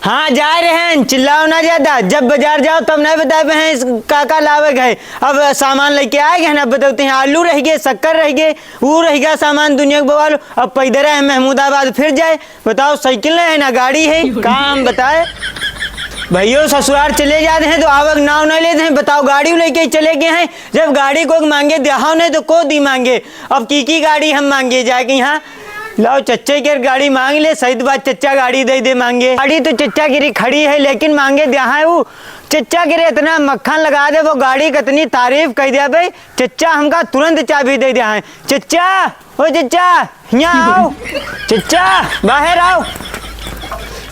हाँ जा रहे हैं, चिल्लाओ ना ज्यादा। जब बाजार जाओ तब नहीं बताए हैं का लावे गए। अब सामान लेके आए गए ना, बताते हैं आलू रह गए, शक्कर रह गए, वो रह गया सामान दुनिया के बवाल। अब पैदल है महमूदाबाद फिर जाए। बताओ साइकिल है ना गाड़ी है, काम बताए। भैया ससुराल चले जाते हैं तो आवक नाव नहीं लेते हैं। बताओ गाड़ी लेके चले गए हैं। जब गाड़ी को मांगे देहाओ नहीं तो को दी मांगे। अब की गाड़ी हम मांगे जाके यहाँ लाओ चच्चे की गाड़ी मांग ले। सही बात, चच्चा गाड़ी दे दे मांगे। गाड़ी तो चच्चा गिरी खड़ी है लेकिन मांगे देहा है वो। चच्चा गिरे इतना मक्खन लगा दे वो गाड़ी कितनी तारीफ कह दिया भाई। चच्चा हमका तुरंत चाबी दे दिया है। चच्चा ओ चच्चा यहाँ आओ, चच्चा बाहर आओ।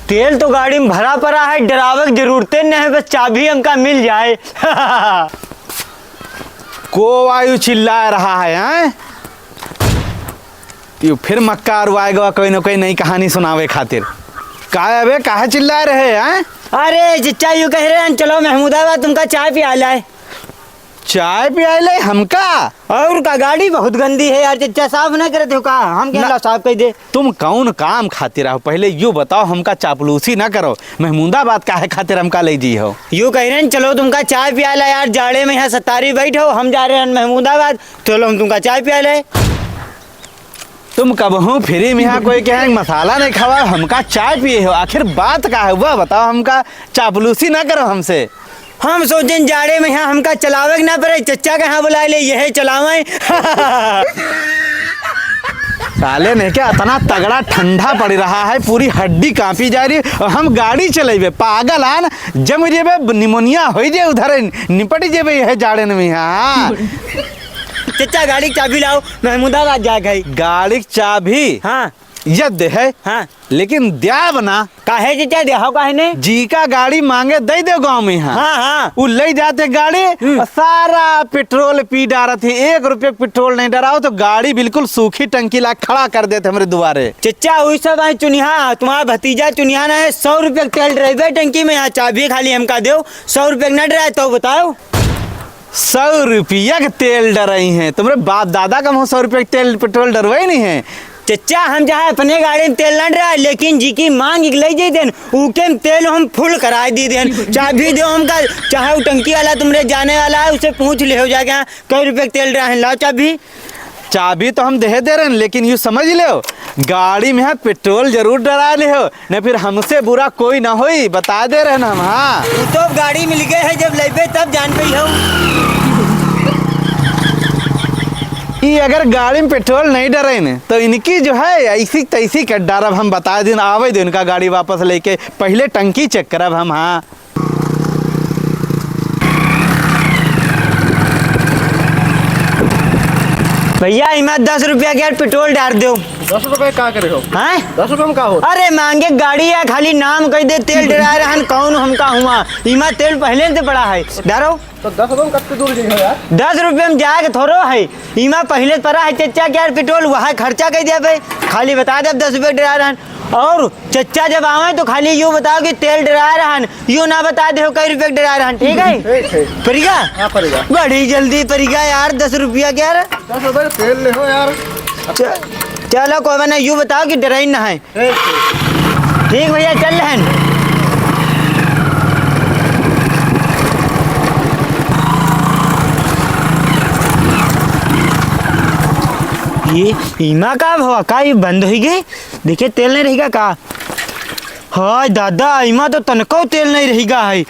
तेल तो गाड़ी में भरा पड़ा है, ड्राइवर की जरूरतें नहीं है, बस चाबी हमका मिल जाए। को वायु चिल्ला रहा है? यू फिर मक्का अरवाएगा कोई ना कोई नई कहानी सुनावे खातिर। काहे काहे चिल्ला रहे हैं? अरे चच्चा यू कह रहे हैं चलो महमूदाबाद तुमका चाय पिया लाए। चाय पिया ले हमका? और का गाड़ी बहुत गंदी है यार। चच्चा साफ ना करते हो का, हम क्या साफ कह दे। तुम कौन काम खातिर आओ पहले यू बताओ। हमका चापलूसी ना करो। महमूदाबाद काहे खातिर हमका ले जी हो? यू कह रहे हैं चलो तुमका चाय पिया ला यार। जाड़े में यहाँ सतारी बैठो, हम जा रहे हैं महमूदाबाद, चलो हम तुमका चाय पिया ले। तुम कबहू फ्री में यहाँ कोई कहे मसाला नहीं खावा, हमका चाय पिए हो? आखिर बात का है वह बताओ। हमका चापलूसी ना करो हमसे। हम सोचें जाड़े में यहाँ हमका चलावे ना पड़े, चच्चा के यहाँ बुला ले यही चलावे। साले ने क्या इतना तगड़ा ठंडा पड़ रहा है, पूरी हड्डी कांपी जा रही है और हम गाड़ी चलेबे पागल आन जम जेबे, निमोनिया हो जाए उधर निपट जेबे यह जाड़े में। हाँ चच्चा गाड़ी की चाबी लाओ, महमूदाबाद जा गई। गाड़ी की चाबी? हाँ यद है। हाँ लेकिन द्या बना काहे चच्चा देहाओ काहे ने? जी का गाड़ी मांगे दे दो गाँव में। हाँ हाँ वो ले जाते गाड़ी और सारा पेट्रोल पी डारा थी। 1 रुपये पेट्रोल नहीं डराओ तो गाड़ी बिल्कुल सूखी टंकी ला खड़ा कर देते हमारे दुआरे। चच्चा वही सब है चुनिया, तुम्हारा भतीजा चुनिया ना है। 100 रुपये तेल ड्राइवर टंकी में, यहाँ चाबी खाली हमका दो। 100 रुपये न डराए तो बताओ। 100 रुपया के तेल डराई हैं तुम्हारे बाप दादा का? 100 रुपये तेल पेट्रोल डरवाई नहीं है। चच्चा हम जहाँ अपने गाड़ी में तेल न डरा, लेकिन जी की मांग ले जाए देन उके में तेल हम फुल करा दी देन। चाबी दो हमका, चाहे वो टंकी वाला तुम्हारे जाने वाला है उसे पूछ ले हो जाएगा कई रुपये तेल डरा है। लाओ चाबी। चाबी तो हम दे रहे हैं लेकिन यूँ समझ लो गाड़ी में पेट्रोल जरूर डरा ले हो, न फिर हमसे बुरा कोई ना होई, बता दे रहे ना हम। हाँ तो गाड़ी मिल गए है, जब लेबे तब जान पे हो। ये अगर गाड़ी में पेट्रोल नहीं डरे न तो इनकी जो है ऐसी तैसी कर डारब हम, बता दिन आवे दो इनका गाड़ी वापस लेके, पहले टंकी चेक करब हम। हाँ भैया इमा 10 रुपया के पेट्रोल डाल दो। 10 रुपए का करे हो? हाँ 10 रुपए में का हो? अरे मांगे गाड़ी है, खाली नाम कह दे तेल डरा रहन कौन हमका हुआ। इमा तेल पहले से पड़ा है, डारो। तो 10 रुपए में कत्ते दूर जाइए यार? 10 रुपये में जाके थोड़ो है, इमा पहले पड़ा है। चच्चा क्या पेट्रोल वहाँ खर्चा कह दिया भाई, खाली बता दे 10 रुपये डरा रहन। और चच्चा जब आवे तो खाली यूँ बताओ कि तेल डरा रहन, यूँ ना बता दे कई रुपये डरा रहन। ठीक है पड़ेगा? हाँ पड़ेगा। बड़ी जल्दी पड़ेगा यार। 10 रुपया क्या? 10 रुपए तेल ले हो यार। चलो कोई ना, यूँ बताओ कि डराई ना है। ठीक भैया चल रहन। ये ईमा का हुआ का? ये बंद हो गई, देखिए तेल नहीं रहेगा का? हाँ दादा ईमा तो तनको तेल नहीं रहेगा है।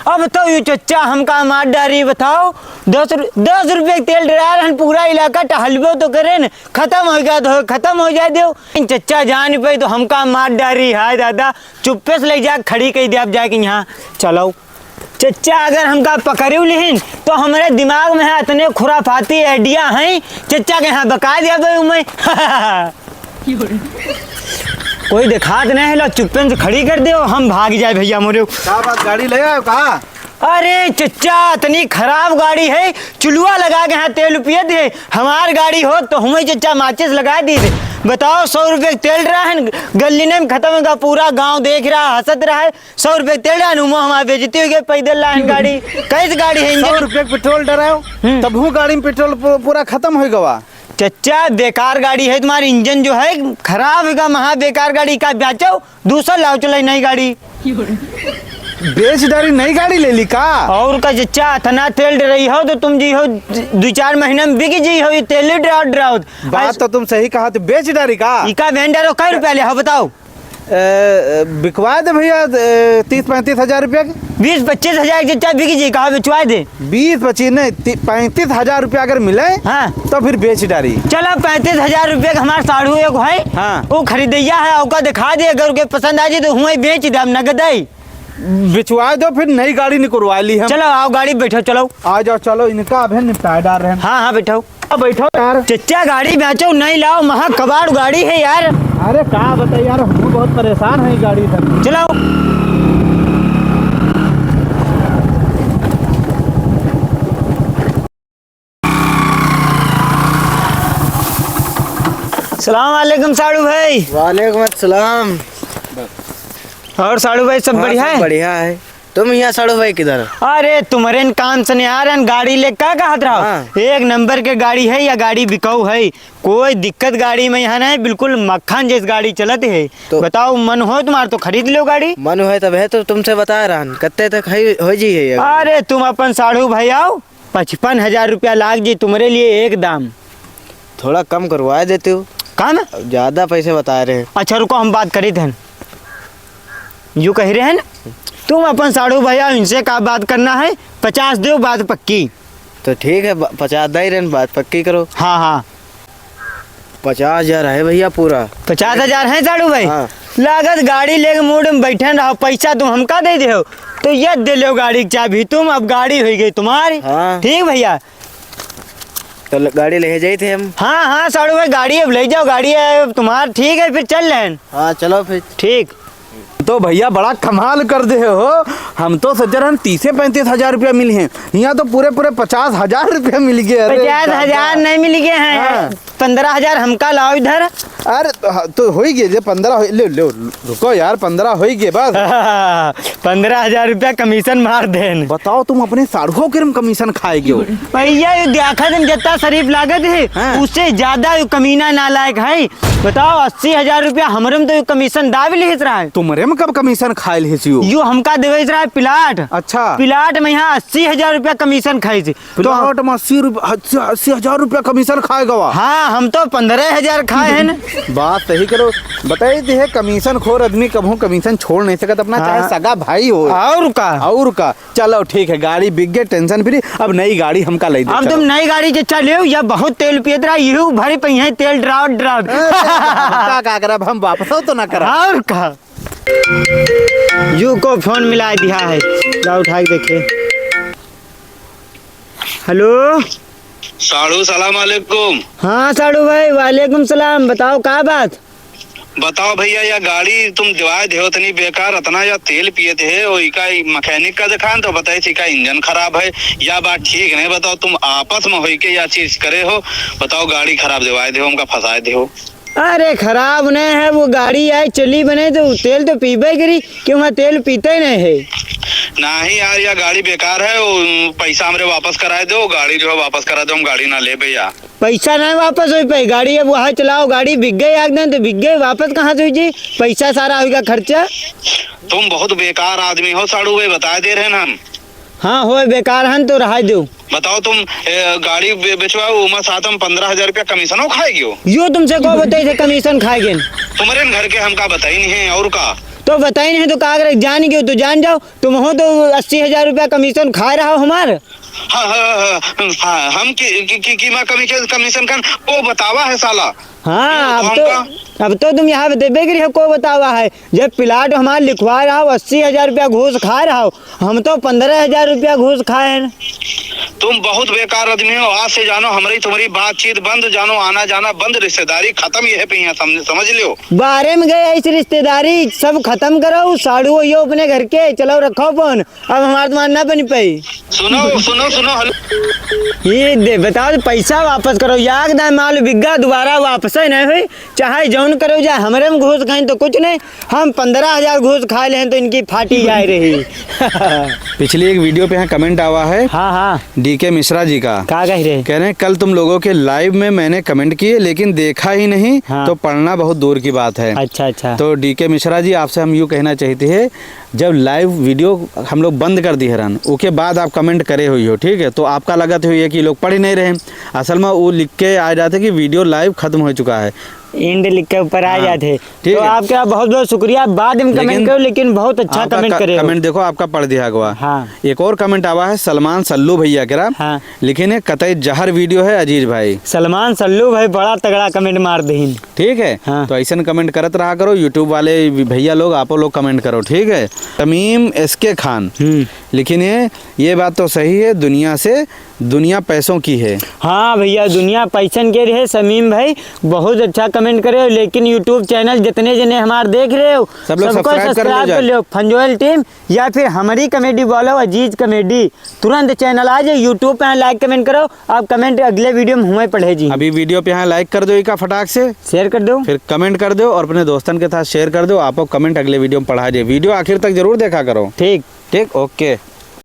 अब बताओ ये चच्चा हमका मार डारी, बताओ 10 रुपये तेल डरा रहन, पूरा इलाका टहलबो तो करे न, खत्म हो गया तो खत्म हो जाए दो। चच्चा जान पे तो हमका मार डारी। हाय दादा चुप्पे से ले जा खड़ी कही दे, अब जाके यहाँ चलो। चच्चा अगर हमका पकड़ू लिहिन तो हमारे दिमाग में है इतने खुराफाती आइडिया हैं, चच्चा के यहाँ बका दिया भाई मैं। कोई दिखात नहीं है, लो चुप्पे से खड़ी कर दे हम भाग जाए भैया मोरे। क्या बात, गाड़ी ले आए कहा? अरे चच्चा इतनी खराब गाड़ी है, चुलुआ लगा के यहाँ तेल पिए थे। हमार गाड़ी हो तो हमें चच्चा माचिस लगा दी थे। बताओ 100 रुपये तेल रहा है, गली में खत्म होगा, पूरा गांव देख रहा हंसत रहा है। 100 रुपये तेल रहा है, हमारे बेचती हो गई पैदल ला गाड़ी। कैसी गाड़ी है? 100 रुपये पेट्रोल डराओ तब हूँ गाड़ी में पेट्रोल पूरा खत्म हो गवा। चच्चा बेकार गाड़ी है तुम्हारी, इंजन जो है खराब है, महा बेकार गाड़ी का बेचो, दूसरा लाओ चलो नई गाड़ी। बेच डाली नई गाड़ी ले ली का? और का चच्चा इतना तेल रही हो तो तुम जी हो 2-4 महीने में बिक जी हो, ये तेल ड्राउ बात तो तुम सही कहा, तो बेच डाली का? इका वेंडर हो, कै रुपया ले हो बताओ? बिकवा दे भैया 30-35 हजार रुपया के। 20-25 हजार चच्चा बिक जी, कहा बेचवा दे। 20-25 नहीं 35 हजार रुपया अगर मिले हाँ तो फिर बेच डाली। चलो 35 हजार रुपये का हमारा साढ़ू एक है, हाँ। वो खरीदैया है, औका दिखा दे, अगर उनके पसंद आ जाए तो हुए बेच दे, हम नगद है। बिचवा दो, फिर नई गाड़ी निकलवा ली हम। चलो आओ गाड़ी बैठो, चलो आ जाओ, चलो इनका अब निपटा डाल रहे हैं। हाँ हाँ बैठो। अब बैठो यार। चच्चा गाड़ी बेचो नहीं लाओ, महा कबाड़ गाड़ी है यार। अरे कहा बताइए यार, हम बहुत परेशान है गाड़ी से। चलो सलाम वालेकुम साड़ू भाई। वालेकुम अस्सलाम। और साड़ू भाई सब बढ़िया है? बढ़िया है। तुम यहाँ साड़ू भाई किधर? अरे तुम्हारे काम से नहीं आ रहे गाड़ी ले का कहत रहो? हाँ। एक नंबर के गाड़ी है, या गाड़ी बिकाऊ है, कोई दिक्कत गाड़ी में यहाँ नहीं, बिल्कुल मक्खन जैसी गाड़ी चलत है। तो बताओ मन हो तुम्हारा तो खरीद लो गाड़ी। मन है तब है, तो तुमसे बता रहा हूँ कत्ते तक हो जी है ये? अरे तुम अपन साड़ू भाई आओ, 55 हजार रुपया लाग जी तुम्हारे लिए एक दाम। थोड़ा कम करवा देते हो, कम? ज्यादा पैसे बता रहे हैं। अच्छा रुको, हम बात करी थे, यू कह रहे हैं ना तुम अपन साड़ू भैया, इनसे का बात करना है, 50 दो, बात पक्की। तो ठीक है 50 दे रहे, बात पक्की करो। हाँ हाँ 50,000 है भैया पूरा। 50 हजार है साड़ू भाई। हाँ। लागत गाड़ी लेके मूड में बैठे रहो, पैसा तुम हमका दे दे हो, तो ये दे लो गाड़ी की चाबी तुम, अब गाड़ी हो गई तुम्हारी। हाँ। ठीक भैया। तो गाड़ी ले जाए थे हम। हाँ हाँ साड़ू भाई गाड़ी अब ले जाओ, गाड़ी है तुम्हार। ठीक है फिर चल रहे हैं। हाँ चलो फिर। ठीक। तो भैया बड़ा कमाल कर दे हो, हम तो सोच रहे हैं 30-35 हजार रुपया मिले हैं, यहाँ तो पूरे 50 हजार रुपया मिल गए। अरे 50 हजार नहीं मिल गए हैं। हाँ। 15 हजार हमका लाओ इधर। अरे तो हो ही गए 15 ले लो, रुको यार 15 हो ही गए बस। 15 हजार रुपया कमीशन मार देन। बताओ तुम अपने साढ़ू के कमीशन खाएगे हो? भैया ये देखा तुम जितना शरीफ लागत है, हाँ। उससे ज्यादा ये कमीना नालायक है। बताओ 80 हजार रुपया हमारे में तो ये कमीशन दाव लिहित रहा है। तुम्हारे में कब कमीशन खाए लियो? यू हमका देवे रहा है प्लाट। अच्छा प्लाट में यहाँ 80 हजार रुपया कमीशन खाई थी। तो प्लाट में 80 हजार रुपया कमीशन खाएगा वह? हाँ हम तो 15 हजार खाए हैं ना। बात सही करो, बताइए थे कमीशन खोर आदमी कभी कमीशन छोड़ नहीं सकता अपना, चाहे हाँ। सगा भाई हो और का। और का। चलो ठीक है, गाड़ी बिक गई, टेंशन फ्री। अब नई गाड़ी हमका ले दे। अब तुम नई गाड़ी जो चले या बहुत तेल पियत रहा, यू भरी पई है तेल ड्राउट। का करब हम वापस हो तो ना करब। और का। यू को फोन मिला दिया है, जाओ उठा के देखे। हेलो साड़ू सलाम अलैकुम। हाँ साड़ू भाई वालेकुम सलाम। बताओ का बात? बताओ भैया या गाड़ी तुम दिवाए दे हो तनी बेकार, इतना या तेल पिए थे, और इका मैकेनिक का दिखान तो बताए थी का इंजन खराब है, या बात ठीक नहीं। बताओ तुम आपस में होई के या चीज करे हो, बताओ गाड़ी खराब दिवाए दे हो, हमका फंसाए दे हो। अरे खराब नहीं है, वो गाड़ी आई चली बने तो तेल तो पीबे करी, क्यों वहाँ तेल पीते ही नहीं है। नहीं यार या गाड़ी बेकार है, वो पैसा हमरे वापस कराए दो, गाड़ी जो है वापस करा दो, हम गाड़ी ना ले भैया। पैसा नहीं वापस हो पाई, गाड़ी अब वहाँ चलाओ, गाड़ी बिक गई एकदम, तो बिक गई, वापस कहाँ से हुई जी? पैसा सारा होगा खर्चा। तुम बहुत बेकार आदमी हो साड़ू भाई, बता दे रहे ना हम। हाँ हो बेकार हन तो रहा दो। बताओ तुम गाड़ी बेचवाओ, उमा साथ हम 15 हजार रुपया कमीशन हो खाएगी हो। यो तुमसे को बताई थे कमीशन खाएगे? तुम्हारे घर के हमका बताई नहीं है, और का तो बताई नहीं तो का अगर जान गए तो जान जाओ, तुम हो तो 80 हजार रुपया कमीशन खा रहा हो हमारे। हाँ, हम कमीशन खान वो बतावा है साला। हाँ क्यों, अब तो तुम यहाँ देवे करी हो, को बतावा है, जब प्लाट हमारे लिखवा रहा हो 80 हजार रुपया घूस खा रहा हो, हम तो 15 हजार रुपया घूस खाए हैं। तुम बहुत बेकार आदमी हो, आज से जानो हमारी तुम्हारी बातचीत बंद, जानो आना जाना बंद, रिश्तेदारी खत्म। ये है पे यहाँ समझ लियो। बारे में गए ऐसी रिश्तेदारी सब खत्म करो, साड़ू यो अपने घर के, चलो रखो फोन, अब हमारे तुम्हारा ना बन पाई। सुनो सुनो सुनो हेलो। ये दे बताओ पैसा वापस करो, याद ना माल बिग्गा दोबारा वापस ऐसा नहीं हुई चाहे जौन करो जाए हमारे में घूस खाएं तो कुछ नहीं, हम 15,000 घूस खा ले तो इनकी फाटी जा रही। पिछली एक वीडियो पे यहाँ कमेंट आवा है हाँ हाँ डीके मिश्रा जी का, क्या कह रहे? कह रहे हैं कल तुम लोगों के लाइव में मैंने कमेंट किए लेकिन देखा ही नहीं, हाँ। तो पढ़ना बहुत दूर की बात है। अच्छा अच्छा। तो डीके मिश्रा जी आपसे हम यूँ कहना चाहते हैं, जब लाइव वीडियो हम लोग बंद कर दी है रन, उसके बाद आप कमेंट करे हुई हो, ठीक है, तो आपका लगत हुई है कि लोग पढ़ ही नहीं रहे। असल में वो लिख के आ जाते कि वीडियो लाइव खत्म हो चुका है, इंड लिख के ऊपर आ हाँ, जाते। ठीक तो है। आपका बहुत बहुत शुक्रिया, बाद में कमेंट करो, लेकिन बहुत अच्छा आपका कमेंट करे हो। कमेंट देखो आपका पढ़ दिया गया। हाँ। एक और कमेंट आवा है सलमान सल्लू भैया के, हाँ। लिखे ने कतई जहर वीडियो है अजीज भाई। सलमान सल्लू भाई बड़ा तगड़ा कमेंट मार दहीन। ठीक है, हाँ। तो ऐसा कमेंट करत रहा करो, यूट्यूब वाले भैया लोग आप लोग कमेंट करो, ठीक है। तमीम एसके खान लेकिन ये बात तो सही है, दुनिया पैसों की है। हाँ भैया, दुनिया पैसन के रहे। समीम भाई बहुत अच्छा कमेंट करे हो, लेकिन यूट्यूब चैनल जितने जने हमारे देख रहे हो सब लोग सबको सब्सक्राइब कर सब्सक्राइब कर लो, फंजोल टीम या फिर हमारी कमेडी बोलो अजीज कमेडी, तुरंत चैनल आ जाए, यूट्यूब पे लाइक कमेंट करो। आप कमेंट अगले वीडियो में हुए पढ़े जी। अभी वीडियो पे यहाँ लाइक कर दो इका फटाक से, शेयर कर दो, फिर कमेंट कर दो और अपने दोस्तन के साथ शेयर कर दो। आपको कमेंट अगले वीडियो में पढ़ा जाए। वीडियो आखिर तक जरूर देखा करो। ठीक। ठीक, ओके।